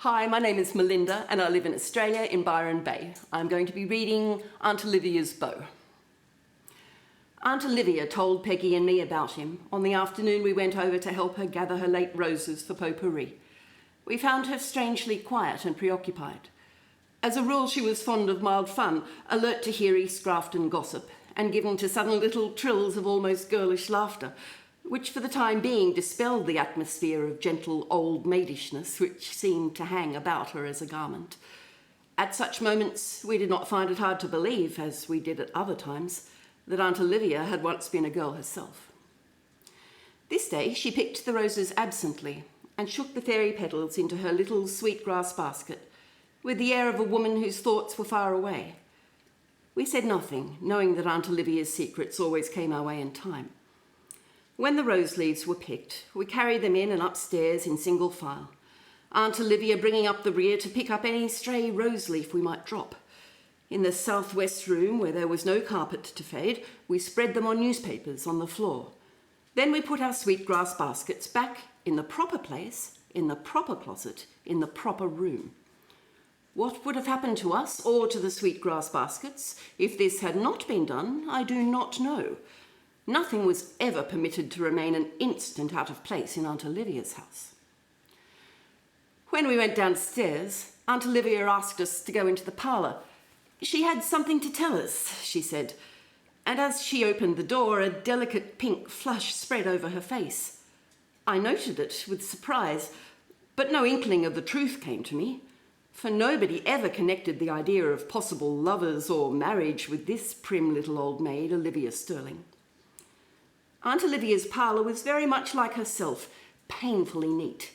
Hi, my name is Melinda and I live in Australia in Byron Bay. I'm going to be reading Aunt Olivia's Beau. Aunt Olivia told Peggy and me about him on the afternoon we went over to help her gather her late roses for potpourri. We found her strangely quiet and preoccupied. As a rule, she was fond of mild fun, alert to hear East Grafton gossip, and given to sudden little trills of almost girlish laughter, which for the time being dispelled the atmosphere of gentle old maidishness which seemed to hang about her as a garment. At such moments, we did not find it hard to believe, as we did at other times, that Aunt Olivia had once been a girl herself. This day she picked the roses absently and shook the fairy petals into her little sweetgrass basket, with the air of a woman whose thoughts were far away. We said nothing, knowing that Aunt Olivia's secrets always came our way in time. When the rose leaves were picked, we carried them in and upstairs in single file, Aunt Olivia bringing up the rear to pick up any stray rose leaf we might drop. In the southwest room, where there was no carpet to fade, we spread them on newspapers on the floor. Then we put our sweetgrass baskets back in the proper place, in the proper closet, in the proper room. What would have happened to us or to the sweetgrass baskets if this had not been done, I do not know. Nothing was ever permitted to remain an instant out of place in Aunt Olivia's house. When we went downstairs, Aunt Olivia asked us to go into the parlour. She had something to tell us, she said, and as she opened the door, a delicate pink flush spread over her face. I noted it with surprise, but no inkling of the truth came to me, for nobody ever connected the idea of possible lovers or marriage with this prim little old maid, Olivia Sterling. Aunt Olivia's parlour was very much like herself, painfully neat.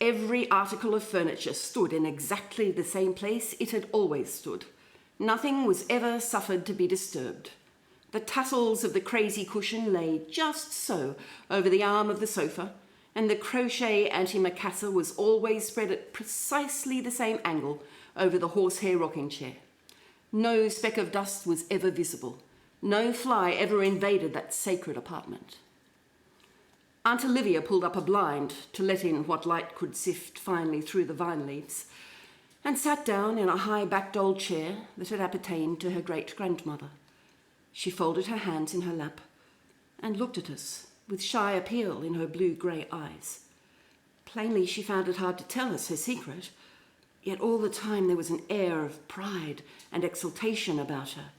Every article of furniture stood in exactly the same place it had always stood. Nothing was ever suffered to be disturbed. The tassels of the crazy cushion lay just so over the arm of the sofa, and the crochet antimacassar was always spread at precisely the same angle over the horsehair rocking chair. No speck of dust was ever visible. No fly ever invaded that sacred apartment. Aunt Olivia pulled up a blind to let in what light could sift finely through the vine leaves, and sat down in a high-backed old chair that had appertained to her great-grandmother. She folded her hands in her lap and looked at us with shy appeal in her blue-grey eyes. Plainly she found it hard to tell us her secret, yet all the time there was an air of pride and exultation about her,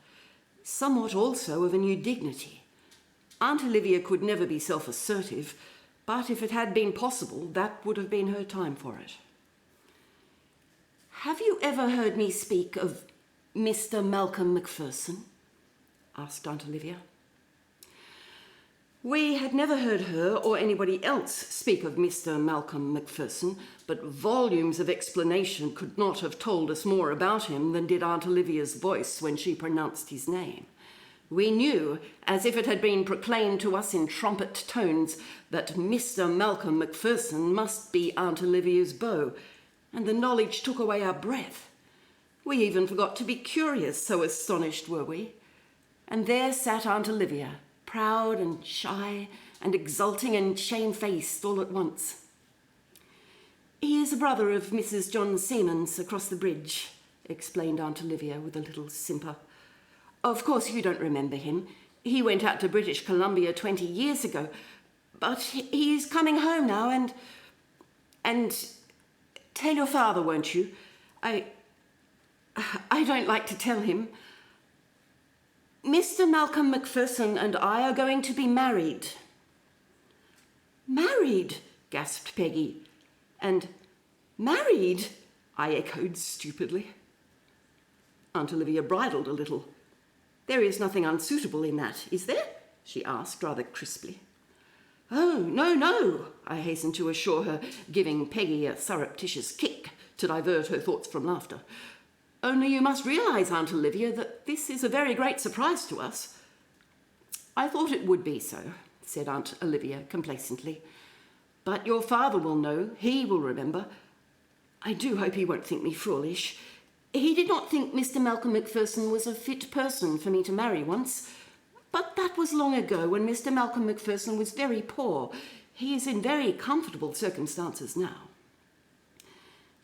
somewhat also of a new dignity. Aunt Olivia could never be self-assertive, but if it had been possible, that would have been her time for it. "Have you ever heard me speak of Mr. Malcolm Macpherson?" asked Aunt Olivia. We had never heard her or anybody else speak of Mr. Malcolm Macpherson, but volumes of explanation could not have told us more about him than did Aunt Olivia's voice when she pronounced his name. We knew, as if it had been proclaimed to us in trumpet tones, that Mr. Malcolm Macpherson must be Aunt Olivia's beau, and the knowledge took away our breath. We even forgot to be curious, so astonished were we. And there sat Aunt Olivia, proud and shy and exulting and shamefaced all at once. "He is a brother of Mrs. John Seaman's across the bridge," explained Aunt Olivia with a little simper. "Of course you don't remember him. He went out to British Columbia 20 years ago, but he's coming home now and tell your father, won't you? I don't like to tell him. Mr. Malcolm Macpherson and I are going to be married." "Married?" gasped Peggy. And "married?" I echoed stupidly. Aunt Olivia bridled a little. "There is nothing unsuitable in that, is there?" she asked rather crisply. "Oh, no," I hastened to assure her, giving Peggy a surreptitious kick to divert her thoughts from laughter. "Only you must realise, Aunt Olivia, that this is a very great surprise to us." "I thought it would be so," said Aunt Olivia complacently. "But your father will know, he will remember. I do hope he won't think me foolish. He did not think Mr. Malcolm Macpherson was a fit person for me to marry once, but that was long ago when Mr. Malcolm Macpherson was very poor. He is in very comfortable circumstances now."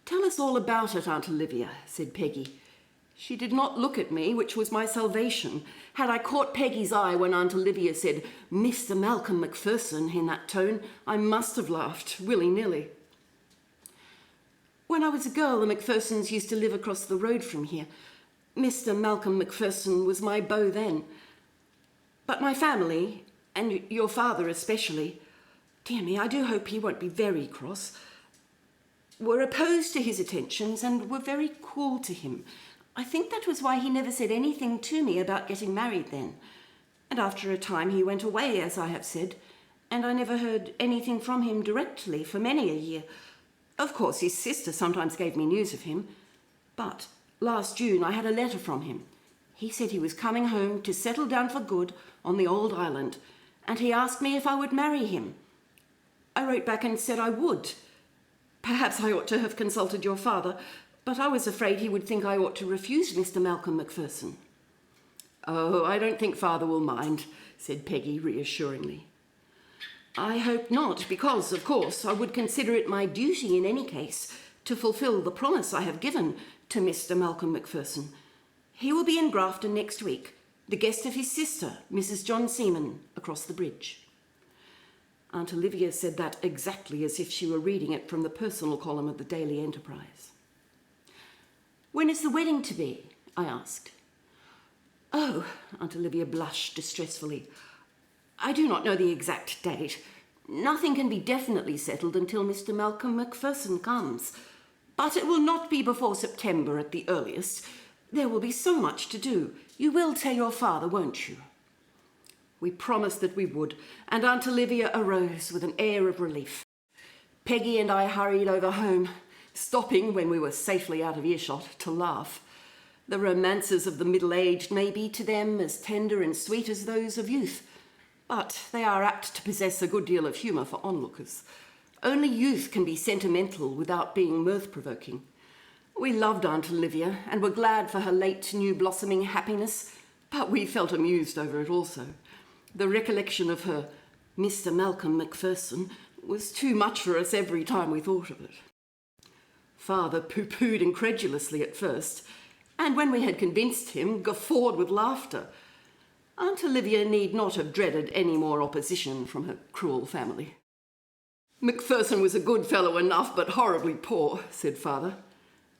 "Tell us all about it, Aunt Olivia," said Peggy. She did not look at me, which was my salvation. Had I caught Peggy's eye when Aunt Olivia said "Mr. Malcolm MacPherson" in that tone, I must have laughed willy-nilly. When I was a girl, the MacPhersons used to live across the road from here. Mr. Malcolm MacPherson was my beau then. But my family, and your father especially, dear me, I do hope he won't be very cross, were opposed to his attentions and were very cool to him. I think that was why he never said anything to me about getting married then. And after a time he went away, as I have said, and I never heard anything from him directly for many a year. Of course, his sister sometimes gave me news of him, but last June I had a letter from him. He said he was coming home to settle down for good on the old island, and he asked me if I would marry him. I wrote back and said I would. Perhaps I ought to have consulted your father, but I was afraid he would think I ought to refuse Mr. Malcolm MacPherson. "Oh, I don't think father will mind," said Peggy reassuringly. "I hope not, because, of course, I would consider it my duty in any case to fulfil the promise I have given to Mr. Malcolm MacPherson. He will be in Grafton next week, the guest of his sister, Mrs. John Seaman, across the bridge." Aunt Olivia said that exactly as if she were reading it from the personal column of the Daily Enterprise. "When is the wedding to be?" I asked. "Oh," Aunt Olivia blushed distressfully, "I do not know the exact date. Nothing can be definitely settled until Mr. Malcolm MacPherson comes. But it will not be before September at the earliest. There will be so much to do. You will tell your father, won't you?" We promised that we would, and Aunt Olivia arose with an air of relief. Peggy and I hurried over home, stopping when we were safely out of earshot to laugh. The romances of the middle-aged may be to them as tender and sweet as those of youth, but they are apt to possess a good deal of humour for onlookers. Only youth can be sentimental without being mirth-provoking. We loved Aunt Olivia and were glad for her late new blossoming happiness, but we felt amused over it also. The recollection of her Mr. Malcolm MacPherson was too much for us every time we thought of it. Father pooh-poohed incredulously at first, and when we had convinced him, guffawed with laughter. Aunt Olivia need not have dreaded any more opposition from her cruel family. "MacPherson was a good fellow enough, but horribly poor," said father.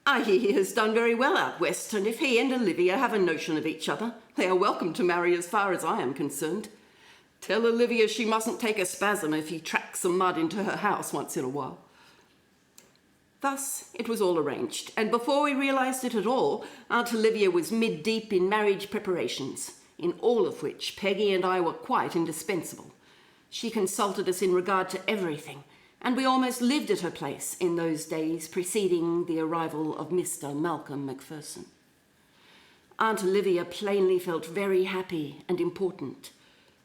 "I hear he has done very well out west, and if he and Olivia have a notion of each other, they are welcome to marry as far as I am concerned. Tell Olivia she mustn't take a spasm if he tracks some mud into her house once in a while." Thus it was all arranged, and before we realised it at all, Aunt Olivia was mid-deep in marriage preparations, in all of which Peggy and I were quite indispensable. She consulted us in regard to everything, and we almost lived at her place in those days preceding the arrival of Mr. Malcolm MacPherson. Aunt Olivia plainly felt very happy and important.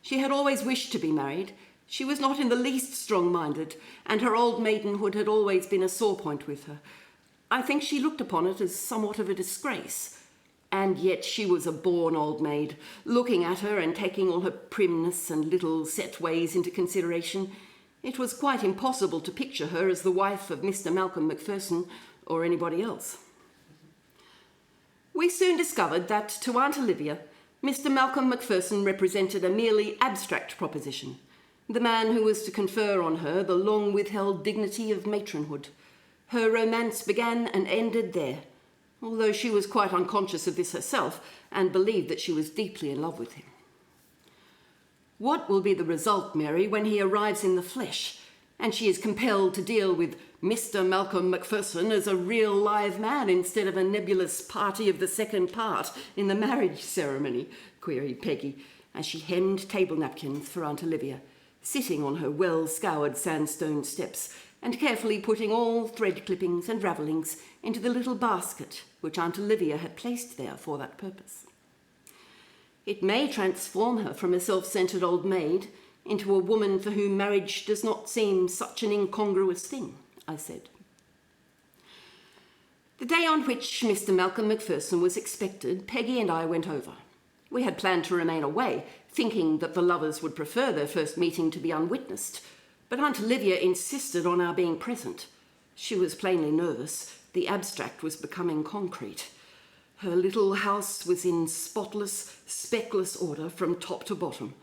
She had always wished to be married. She was not in the least strong-minded, and her old maidenhood had always been a sore point with her. I think she looked upon it as somewhat of a disgrace. And yet she was a born old maid. Looking at her and taking all her primness and little set ways into consideration, it was quite impossible to picture her as the wife of Mr. Malcolm MacPherson or anybody else. We soon discovered that, to Aunt Olivia, Mr. Malcolm MacPherson represented a merely abstract proposition, the man who was to confer on her the long-withheld dignity of matronhood. Her romance began and ended there, although she was quite unconscious of this herself and believed that she was deeply in love with him. What will be the result, Mary, when he arrives in the flesh and she is compelled to deal with Mr. Malcolm MacPherson as a real live man instead of a nebulous party of the second part in the marriage ceremony? Queried Peggy, as she hemmed table napkins for Aunt Olivia, sitting on her well-scoured sandstone steps and carefully putting all thread clippings and ravellings into the little basket which Aunt Olivia had placed there for that purpose. It may transform her from a self-centred old maid into a woman for whom marriage does not seem such an incongruous thing, I said. The day on which Mr. Malcolm MacPherson was expected, Peggy and I went over. We had planned to remain away, thinking that the lovers would prefer their first meeting to be unwitnessed, but Aunt Olivia insisted on our being present. She was plainly nervous. The abstract was becoming concrete. Her little house was in spotless, speckless order from top to bottom.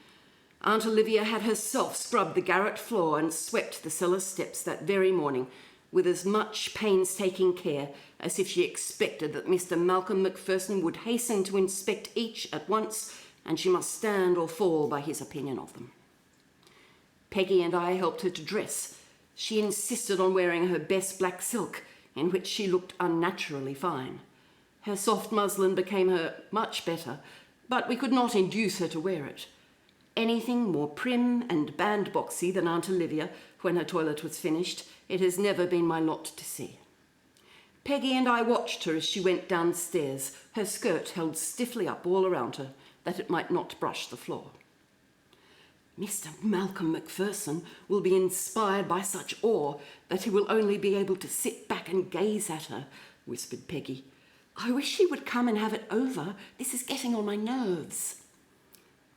Aunt Olivia had herself scrubbed the garret floor and swept the cellar steps that very morning with as much painstaking care as if she expected that Mr. Malcolm MacPherson would hasten to inspect each at once, and she must stand or fall by his opinion of them. Peggy and I helped her to dress. She insisted on wearing her best black silk, in which she looked unnaturally fine. Her soft muslin became her much better, but we could not induce her to wear it. Anything more prim and bandboxy than Aunt Olivia, when her toilet was finished, it has never been my lot to see. Peggy and I watched her as she went downstairs, her skirt held stiffly up all around her, that it might not brush the floor. Mr. Malcolm MacPherson will be inspired by such awe that he will only be able to sit back and gaze at her, whispered Peggy. I wish he would come and have it over. This is getting on my nerves.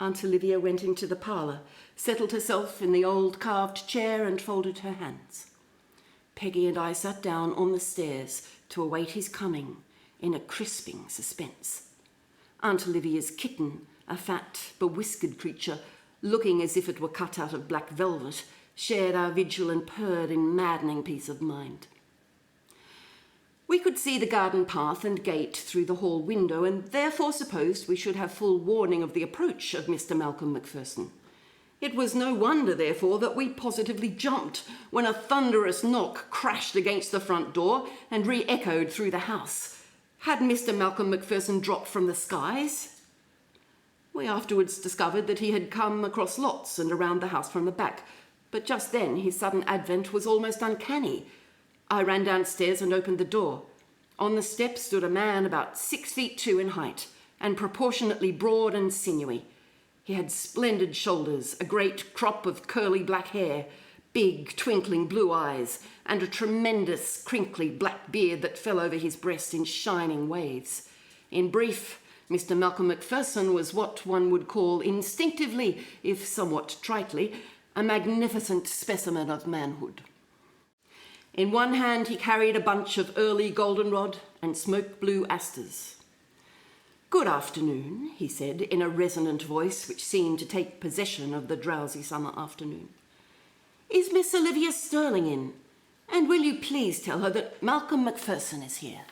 Aunt Olivia went into the parlour, settled herself in the old carved chair and folded her hands. Peggy and I sat down on the stairs to await his coming in a crisping suspense. Aunt Olivia's kitten, a fat, bewhiskered creature, looking as if it were cut out of black velvet, shared our vigil and purred in maddening peace of mind. We could see the garden path and gate through the hall window, and therefore supposed we should have full warning of the approach of Mr. Malcolm MacPherson. It was no wonder, therefore, that we positively jumped when a thunderous knock crashed against the front door and re-echoed through the house. Had Mr. Malcolm MacPherson dropped from the skies? We afterwards discovered that he had come across lots and around the house from the back, but just then his sudden advent was almost uncanny. I ran downstairs and opened the door. On the step stood a man about 6'2" in height and proportionately broad and sinewy. He had splendid shoulders, a great crop of curly black hair, big twinkling blue eyes, and a tremendous crinkly black beard that fell over his breast in shining waves. In brief, Mr. Malcolm MacPherson was what one would call instinctively, if somewhat tritely, a magnificent specimen of manhood. In one hand he carried a bunch of early goldenrod and smoke blue asters. Good afternoon, he said in a resonant voice which seemed to take possession of the drowsy summer afternoon. Is Miss Olivia Sterling in? And will you please tell her that Malcolm MacPherson is here?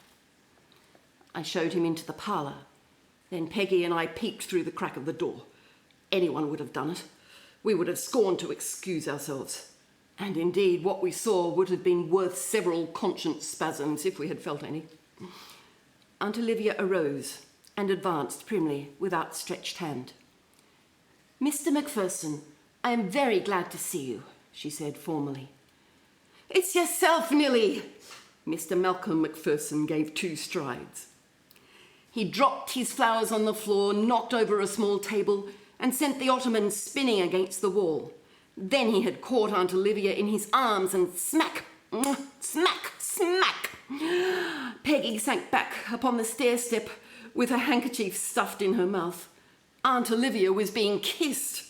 I showed him into the parlour. Then Peggy and I peeped through the crack of the door. Anyone would have done it. We would have scorned to excuse ourselves. And indeed, what we saw would have been worth several conscience spasms if we had felt any. Aunt Olivia arose and advanced primly with outstretched hand. Mr. MacPherson, I am very glad to see you, she said formally. It's yourself, Nilly. Mr. Malcolm MacPherson gave 2 strides. He dropped his flowers on the floor, knocked over a small table, and sent the ottoman spinning against the wall. Then he had caught Aunt Olivia in his arms and smack, smack, smack. Peggy sank back upon the stair-step with her handkerchief stuffed in her mouth. Aunt Olivia was being kissed.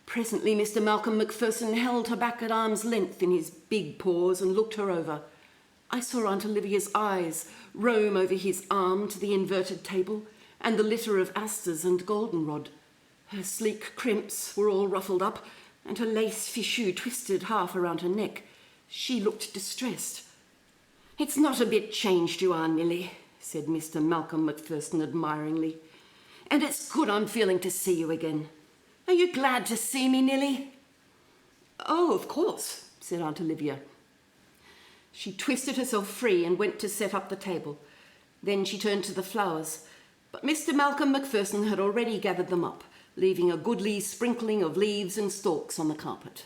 Presently Mr. Malcolm MacPherson held her back at arm's length in his big paws and looked her over. I saw Aunt Olivia's eyes roam over his arm to the inverted table and the litter of asters and goldenrod. Her sleek crimps were all ruffled up, and her lace fichu twisted half around her neck. She looked distressed. It's not a bit changed you are, Nilly, said Mr. Malcolm MacPherson admiringly. And it's good I'm feeling to see you again. Are you glad to see me, Nilly? Oh, of course, said Aunt Olivia. She twisted herself free and went to set up the table. Then she turned to the flowers, but Mr. Malcolm MacPherson had already gathered them up, leaving a goodly sprinkling of leaves and stalks on the carpet.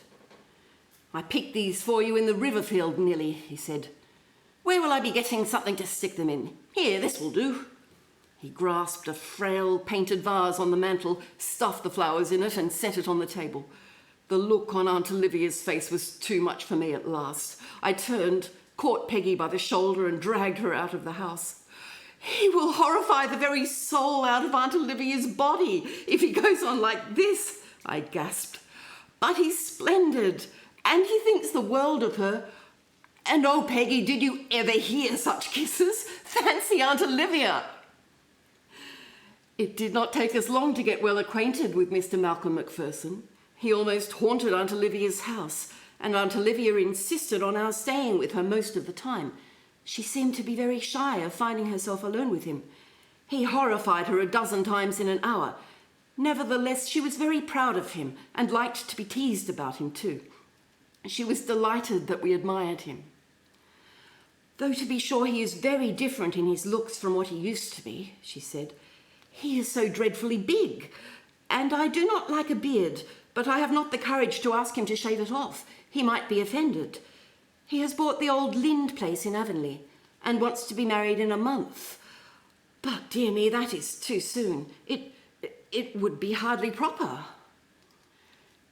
I picked these for you in the river field, Nilly, he said. Where will I be getting something to stick them in? Here, this will do. He grasped a frail painted vase on the mantel, stuffed the flowers in it and set it on the table. The look on Aunt Olivia's face was too much for me at last. I turned, caught Peggy by the shoulder and dragged her out of the house. He will horrify the very soul out of Aunt Olivia's body if he goes on like this, I gasped. But he's splendid, and he thinks the world of her. And oh, Peggy, did you ever hear such kisses? Fancy Aunt Olivia! It did not take us long to get well acquainted with Mr. Malcolm Macpherson. He almost haunted Aunt Olivia's house, and Aunt Olivia insisted on our staying with her most of the time. She seemed to be very shy of finding herself alone with him. He horrified her a dozen times in an hour. Nevertheless, she was very proud of him and liked to be teased about him too. She was delighted that we admired him. Though to be sure he is very different in his looks from what he used to be, she said. He is so dreadfully big, and I do not like a beard, but I have not the courage to ask him to shave it off. He might be offended. He has bought the old Lind place in Avonlea and wants to be married in a month. But, dear me, that is too soon. It would be hardly proper.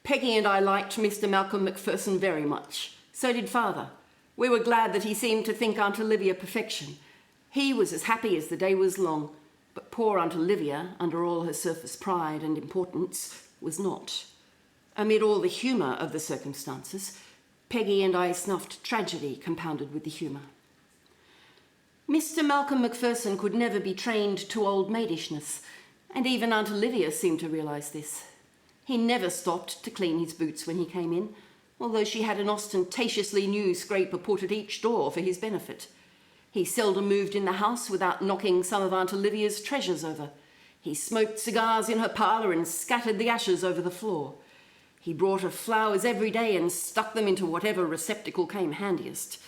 Peggy and I liked Mr. Malcolm Macpherson very much. So did Father. We were glad that he seemed to think Aunt Olivia perfection. He was as happy as the day was long, but poor Aunt Olivia, under all her surface pride and importance, was not. Amid all the humour of the circumstances, Peggy and I snuffed tragedy compounded with the humour. Mr. Malcolm Macpherson could never be trained to old maidishness, and even Aunt Olivia seemed to realise this. He never stopped to clean his boots when he came in, although she had an ostentatiously new scraper put at each door for his benefit. He seldom moved in the house without knocking some of Aunt Olivia's treasures over. He smoked cigars in her parlour and scattered the ashes over the floor. He brought her flowers every day and stuck them into whatever receptacle came handiest.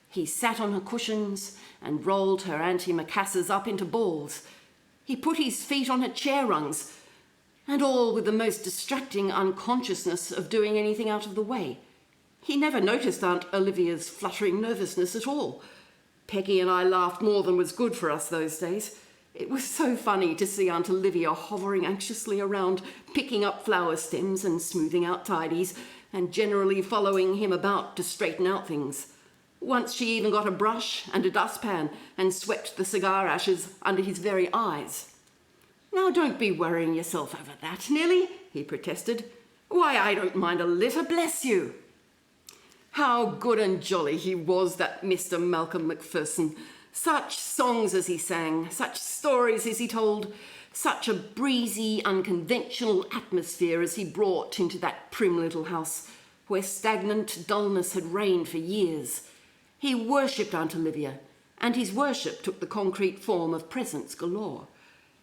He sat on her cushions and rolled her antimacassars up into balls. He put his feet on her chair rungs, and all with the most distracting unconsciousness of doing anything out of the way. He never noticed Aunt Olivia's fluttering nervousness at all. Peggy and I laughed more than was good for us those days. It was so funny to see Aunt Olivia hovering anxiously around, picking up flower stems and smoothing out tidies, and generally following him about to straighten out things. Once she even got a brush and a dustpan and swept the cigar ashes under his very eyes. "Now don't be worrying yourself over that, Nellie," he protested. "Why, I don't mind a litter, bless you." How good and jolly he was, that Mr. Malcolm Macpherson. Such songs as he sang, such stories as he told, such a breezy, unconventional atmosphere as he brought into that prim little house where stagnant dullness had reigned for years. He worshipped Aunt Olivia, and his worship took the concrete form of presents galore.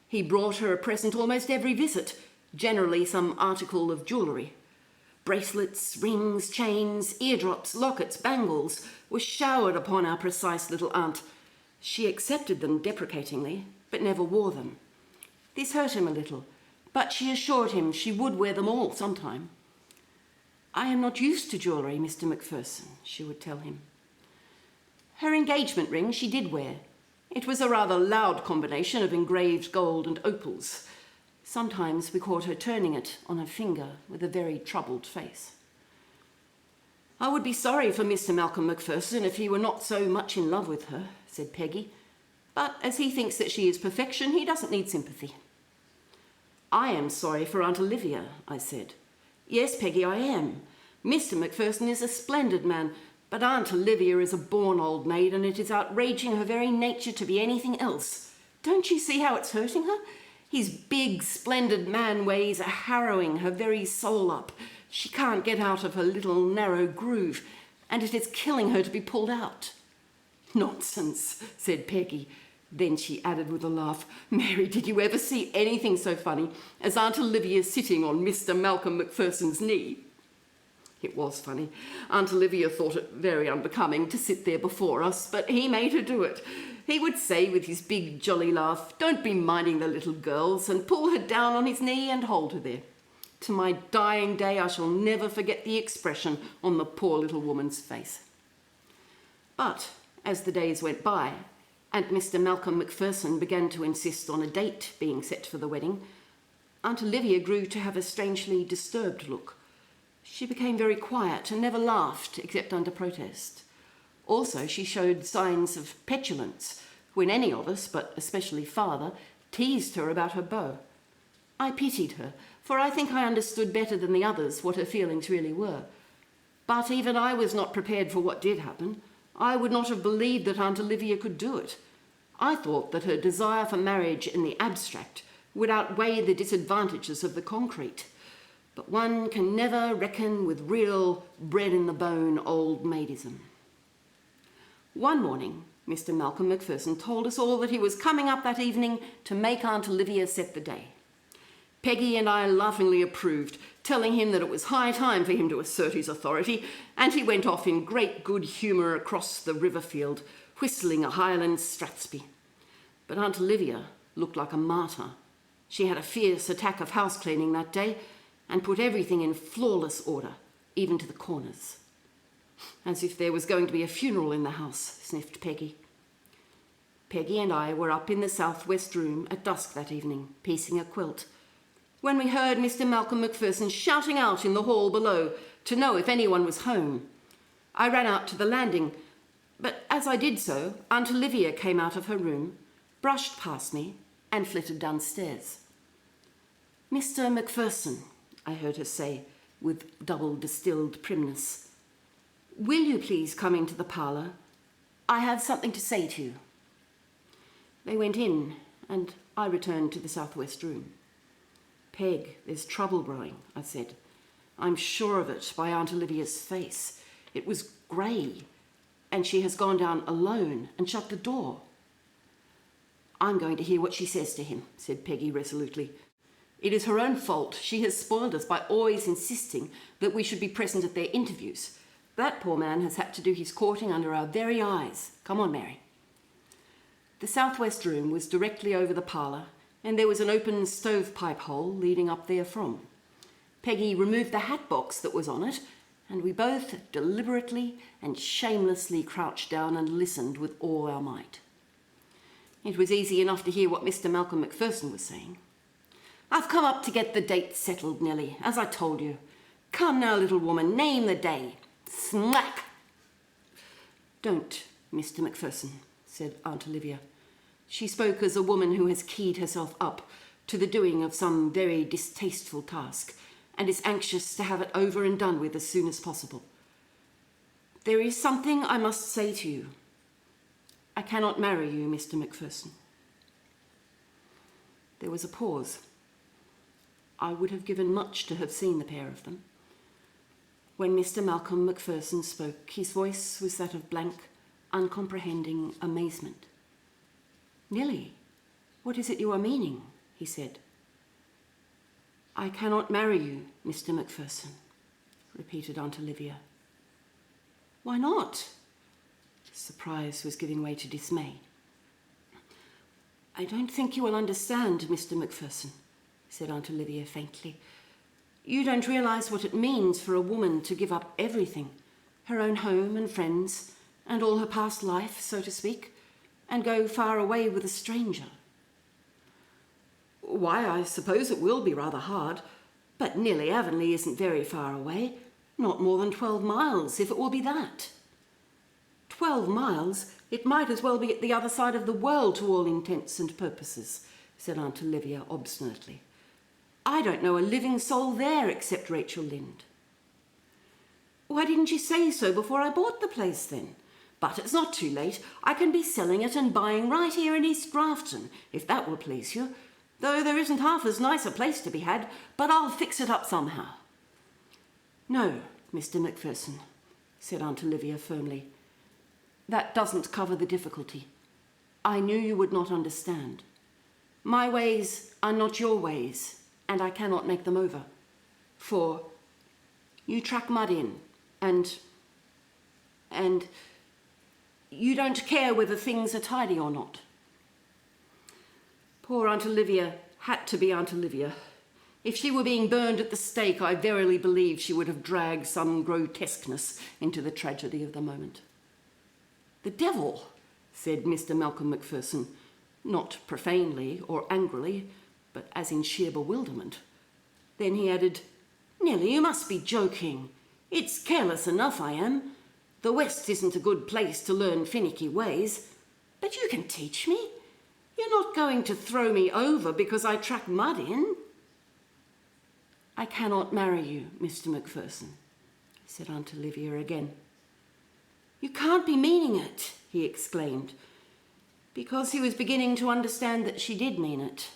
He brought her a present almost every visit, generally some article of jewellery. Bracelets, rings, chains, eardrops, lockets, bangles were showered upon our precise little aunt. She accepted them deprecatingly, but never wore them. This hurt him a little, but she assured him she would wear them all sometime. "I am not used to jewellery, Mr. Macpherson," she would tell him. Her engagement ring she did wear. It was a rather loud combination of engraved gold and opals. Sometimes we caught her turning it on her finger with a very troubled face. "I would be sorry for Mr. Malcolm Macpherson if he were not so much in love with her," said Peggy. "But as he thinks that she is perfection, he doesn't need sympathy." "I am sorry for Aunt Olivia," I said. "Yes, Peggy, I am. Mr. Macpherson is a splendid man, but Aunt Olivia is a born old maid, and it is outraging her very nature to be anything else. Don't you see how it's hurting her? His big, splendid man ways are harrowing her very soul up. She can't get out of her little narrow groove, and it is killing her to be pulled out." "Nonsense," said Peggy. Then she added with a laugh, "Mary, did you ever see anything so funny as Aunt Olivia sitting on Mr. Malcolm Macpherson's knee?" It was funny. Aunt Olivia thought it very unbecoming to sit there before us, but he made her do it. He would say with his big jolly laugh, "Don't be minding the little girls," and pull her down on his knee and hold her there. To my dying day, I shall never forget the expression on the poor little woman's face. But as the days went by, and Mr. Malcolm Macpherson began to insist on a date being set for the wedding, Aunt Olivia grew to have a strangely disturbed look. She became very quiet and never laughed except under protest. Also, she showed signs of petulance when any of us, but especially Father, teased her about her beau. I pitied her, for I think I understood better than the others what her feelings really were. But even I was not prepared for what did happen. I would not have believed that Aunt Olivia could do it. I thought that her desire for marriage in the abstract would outweigh the disadvantages of the concrete. But one can never reckon with real bred-in-the-bone old maidism. One morning, Mr. Malcolm Macpherson told us all that he was coming up that evening to make Aunt Olivia set the day. Peggy and I laughingly approved, telling him that it was high time for him to assert his authority, and he went off in great good humour across the river field, whistling a Highland Strathspey. But Aunt Olivia looked like a martyr. She had a fierce attack of house cleaning that day and put everything in flawless order, even to the corners. As if there was going to be a funeral in the house, sniffed Peggy. Peggy and I were up in the southwest room at dusk that evening, piecing a quilt, when we heard Mr. Malcolm Macpherson shouting out in the hall below to know if anyone was home. I ran out to the landing, but as I did so, Aunt Olivia came out of her room, brushed past me, and flitted downstairs. "Mr. Macpherson," I heard her say, with double-distilled primness, "will you please come into the parlour? I have something to say to you." They went in, and I returned to the southwest room. "Peg, there's trouble brewing," I said. "I'm sure of it by Aunt Olivia's face. It was grey, and she has gone down alone and shut the door." "I'm going to hear what she says to him," said Peggy resolutely. "It is her own fault. She has spoiled us by always insisting that we should be present at their interviews. That poor man has had to do his courting under our very eyes. Come on, Mary." The southwest room was directly over the parlour, and there was an open stovepipe hole leading up therefrom. Peggy removed the hat box that was on it, and we both deliberately and shamelessly crouched down and listened with all our might. It was easy enough to hear what Mr. Malcolm Macpherson was saying. "I've come up to get the date settled, Nellie, as I told you. Come now, little woman, name the day. Smack!" "Don't, Mr. Macpherson," said Aunt Olivia. She spoke as a woman who has keyed herself up to the doing of some very distasteful task and is anxious to have it over and done with as soon as possible. "There is something I must say to you. I cannot marry you, Mr. Macpherson." There was a pause. I would have given much to have seen the pair of them. When Mr. Malcolm Macpherson spoke, his voice was that of blank, uncomprehending amazement. "Nellie, what is it you are meaning?" he said. "I cannot marry you, Mr. Macpherson," repeated Aunt Olivia. "Why not?" Surprise was giving way to dismay. "I don't think you will understand, Mr. Macpherson," said Aunt Olivia faintly. "You don't realise what it means for a woman to give up everything, her own home and friends, and all her past life, so to speak, and go far away with a stranger." "Why, I suppose it will be rather hard, but nearly Avonlea isn't very far away, not more than 12 miles, if it will be that." 12 miles? It might as well be at the other side of the world to all intents and purposes, said Aunt Olivia obstinately. "I don't know a living soul there except Rachel Lynde." "Why didn't you say so before I bought the place then? But it's not too late. I can be selling it and buying right here in East Grafton, if that will please you. Though there isn't half as nice a place to be had, but I'll fix it up somehow." "No, Mr. Macpherson," said Aunt Olivia firmly. "That doesn't cover the difficulty. I knew you would not understand. My ways are not your ways, and I cannot make them over. For you track mud in, and you don't care whether things are tidy or not." Poor Aunt Olivia had to be Aunt Olivia. If she were being burned at the stake, I verily believe she would have dragged some grotesqueness into the tragedy of the moment. "The devil," said Mr. Malcolm Macpherson, not profanely or angrily, but as in sheer bewilderment. Then he added, "Nellie, you must be joking. It's careless enough I am. The West isn't a good place to learn finicky ways, but you can teach me. You're not going to throw me over because I track mud in." "I cannot marry you, Mr. Macpherson," said Aunt Olivia again. "You can't be meaning it," he exclaimed, because he was beginning to understand that she did mean it,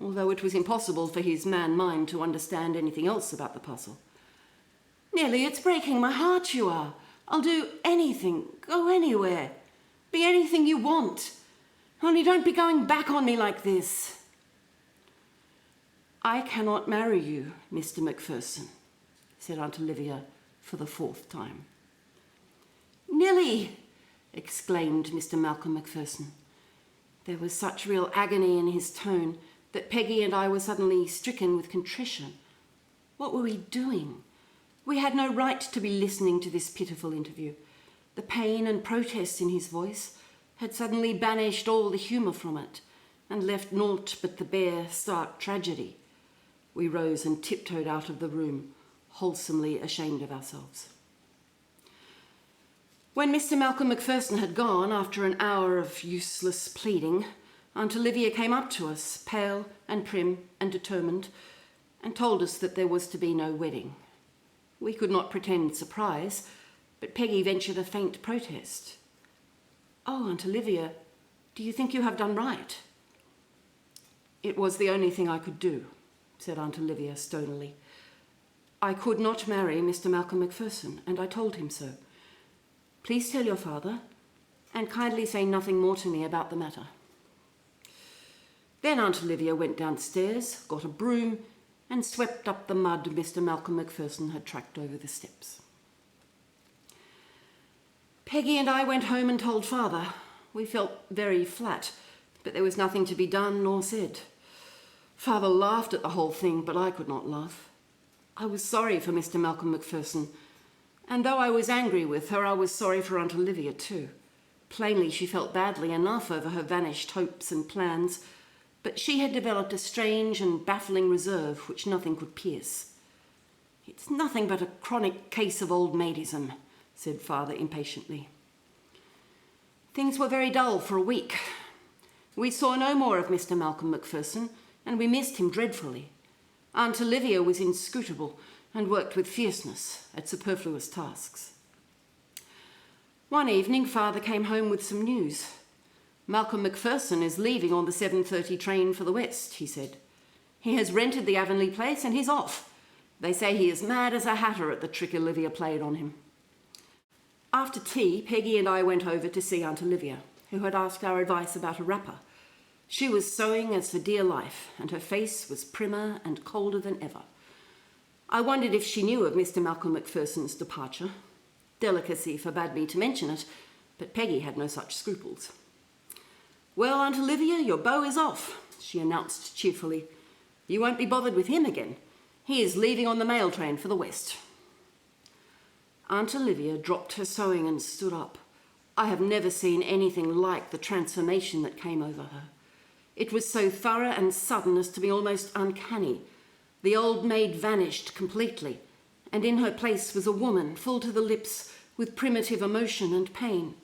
although it was impossible for his man mind to understand anything else about the puzzle. "Nellie, it's breaking my heart you are. I'll do anything, go anywhere, be anything you want. Only don't be going back on me like this." "I cannot marry you, Mr. Macpherson," said Aunt Olivia for the 4th time. "Nellie!" exclaimed Mr. Malcolm Macpherson. There was such real agony in his tone that Peggy and I were suddenly stricken with contrition. What were we doing? We had no right to be listening to this pitiful interview. The pain and protest in his voice had suddenly banished all the humour from it and left naught but the bare, stark tragedy. We rose and tiptoed out of the room, wholesomely ashamed of ourselves. When Mr. Malcolm Macpherson had gone, after an hour of useless pleading, Aunt Olivia came up to us, pale and prim and determined, and told us that there was to be no wedding. We could not pretend surprise, but Peggy ventured a faint protest. "Oh, Aunt Olivia, do you think you have done right?" "It was the only thing I could do," said Aunt Olivia stonily. "I could not marry Mr. Malcolm Macpherson, and I told him so. Please tell your father, and kindly say nothing more to me about the matter." Then Aunt Olivia went downstairs, got a broom, and swept up the mud Mr. Malcolm Macpherson had tracked over the steps. Peggy and I went home and told Father. We felt very flat, but there was nothing to be done nor said. Father laughed at the whole thing, but I could not laugh. I was sorry for Mr. Malcolm Macpherson, and though I was angry with her, I was sorry for Aunt Olivia too. Plainly she felt badly enough over her vanished hopes and plans, but she had developed a strange and baffling reserve which nothing could pierce. "It's nothing but a chronic case of old maidism," said Father impatiently. Things were very dull for a week. We saw no more of Mr. Malcolm Macpherson, and we missed him dreadfully. Aunt Olivia was inscrutable and worked with fierceness at superfluous tasks. One evening, Father came home with some news. "Malcolm Macpherson is leaving on the 7:30 train for the West," he said. "He has rented the Avonlea place and he's off. They say he is mad as a hatter at the trick Olivia played on him." After tea, Peggy and I went over to see Aunt Olivia, who had asked our advice about a wrapper. She was sewing as for dear life, and her face was primmer and colder than ever. I wondered if she knew of Mr. Malcolm Macpherson's departure. Delicacy forbade me to mention it, but Peggy had no such scruples. "Well, Aunt Olivia, your Beau is off," she announced cheerfully. "You won't be bothered with him again. He is leaving on the mail train for the West." Aunt Olivia dropped her sewing and stood up. I have never seen anything like the transformation that came over her. It was so thorough and sudden as to be almost uncanny. The old maid vanished completely, and in her place was a woman full to the lips with primitive emotion and pain.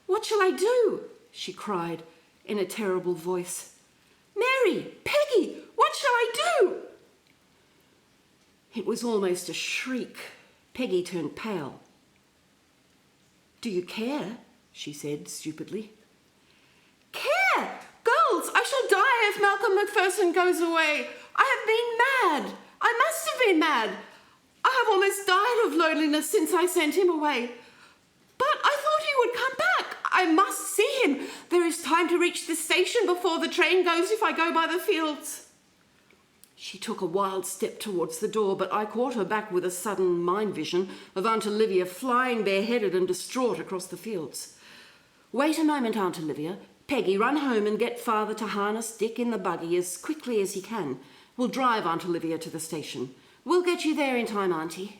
"What shall I do?" she cried in a terrible voice. "Mary! Peggy! What shall I do?" It was almost a shriek. Peggy turned pale. "Do you care?" she said stupidly. "Care? Girls, I shall die if Malcolm Macpherson goes away. I have been mad. I must have been mad. I have almost died of loneliness since I sent him away. But I thought he would come back. I must see him. There is time to reach the station before the train goes if I go by the fields." She took a wild step towards the door, but I caught her back with a sudden mind vision of Aunt Olivia flying bareheaded and distraught across the fields. "Wait a moment, Aunt Olivia. Peggy, run home and get Father to harness Dick in the buggy as quickly as he can. We'll drive Aunt Olivia to the station. We'll get you there in time, Auntie."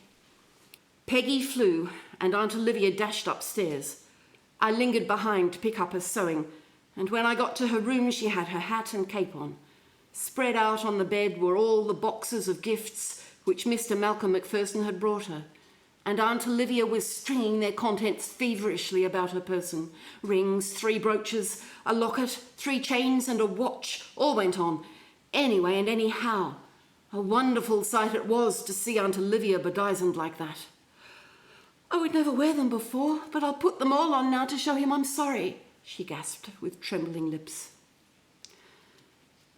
Peggy flew, and Aunt Olivia dashed upstairs. I lingered behind to pick up her sewing, and when I got to her room she had her hat and cape on. Spread out on the bed were all the boxes of gifts which Mr. Malcolm Macpherson had brought her, and Aunt Olivia was stringing their contents feverishly about her person. Rings, 3 brooches, a locket, 3 chains and a watch, all went on. Anyway and anyhow, a wonderful sight it was to see Aunt Olivia bedizened like that. I would never wear them before, but I'll put them all on now to show him I'm sorry, she gasped with trembling lips.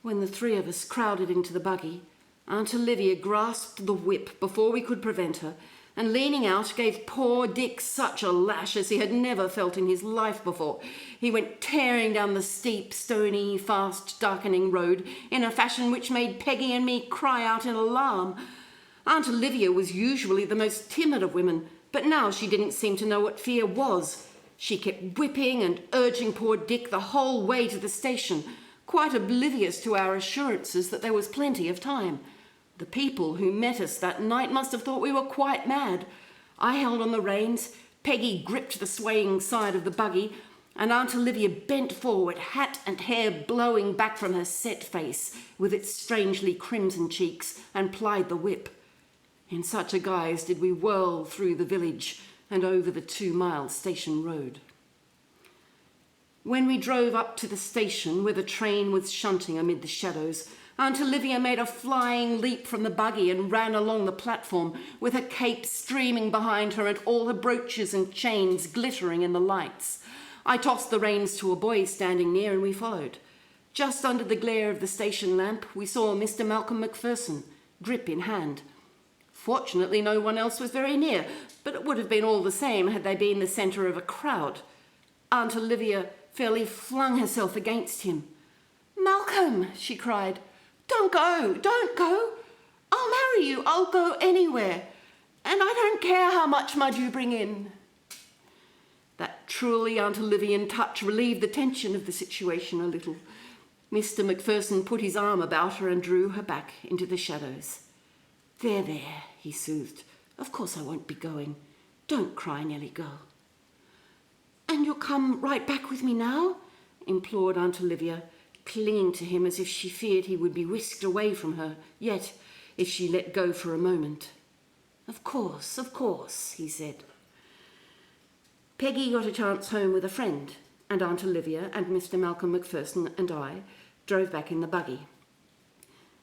When the three of us crowded into the buggy, Aunt Olivia grasped the whip before we could prevent her, and leaning out gave poor Dick such a lash as he had never felt in his life before. He went tearing down the steep, stony, fast darkening road in a fashion which made Peggy and me cry out in alarm. Aunt Olivia was usually the most timid of women, but now she didn't seem to know what fear was. She kept whipping and urging poor Dick the whole way to the station, quite oblivious to our assurances that there was plenty of time. The people who met us that night must have thought we were quite mad. I held on the reins, Peggy gripped the swaying side of the buggy, and Aunt Olivia bent forward, hat and hair blowing back from her set face with its strangely crimson cheeks, and plied the whip. In such a guise did we whirl through the village and over the 2-mile station road. When we drove up to the station where the train was shunting amid the shadows, Aunt Olivia made a flying leap from the buggy and ran along the platform with her cape streaming behind her and all her brooches and chains glittering in the lights. I tossed the reins to a boy standing near and we followed. Just under the glare of the station lamp, we saw Mr. Malcolm Macpherson, grip in hand. Fortunately, no one else was very near, but it would have been all the same had they been the centre of a crowd. Aunt Olivia fairly flung herself against him. "Malcolm," she cried, "don't go, don't go. I'll marry you, I'll go anywhere. And I don't care how much mud you bring in." That truly Aunt Olivian touch relieved the tension of the situation a little. Mr. Macpherson put his arm about her and drew her back into the shadows. "There, there," he soothed. "Of course I won't be going. Don't cry, Nellie girl." "And you'll come right back with me now?" implored Aunt Olivia, clinging to him as if she feared he would be whisked away from her, yet if she let go for a moment. Of course," he said. Peggy got a chance home with a friend, and Aunt Olivia and Mr. Malcolm Macpherson and I drove back in the buggy.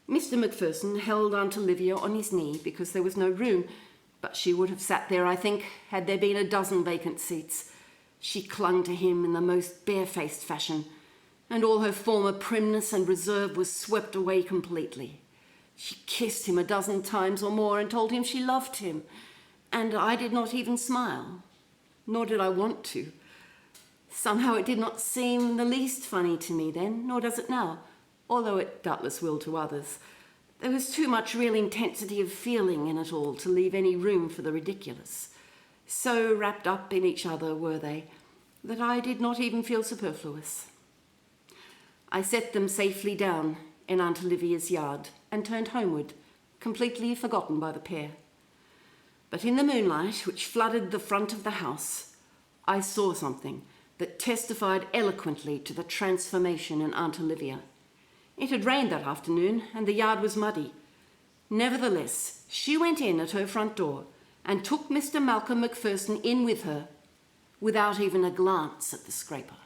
Mr. Macpherson held Aunt Olivia on his knee because there was no room, but she would have sat there, I think, had there been a dozen vacant seats. She clung to him in the most barefaced fashion, and all her former primness and reserve was swept away completely. She kissed him a dozen times or more and told him she loved him, and I did not even smile, nor did I want to. Somehow it did not seem the least funny to me then, nor does it now, although it doubtless will to others. There was too much real intensity of feeling in it all to leave any room for the ridiculous. So wrapped up in each other were they, that I did not even feel superfluous. I set them safely down in Aunt Olivia's yard and turned homeward, completely forgotten by the pair. But in the moonlight, which flooded the front of the house, I saw something that testified eloquently to the transformation in Aunt Olivia. It had rained that afternoon and the yard was muddy. Nevertheless, she went in at her front door and took Mr. Malcolm Macpherson in with her without even a glance at the scraper.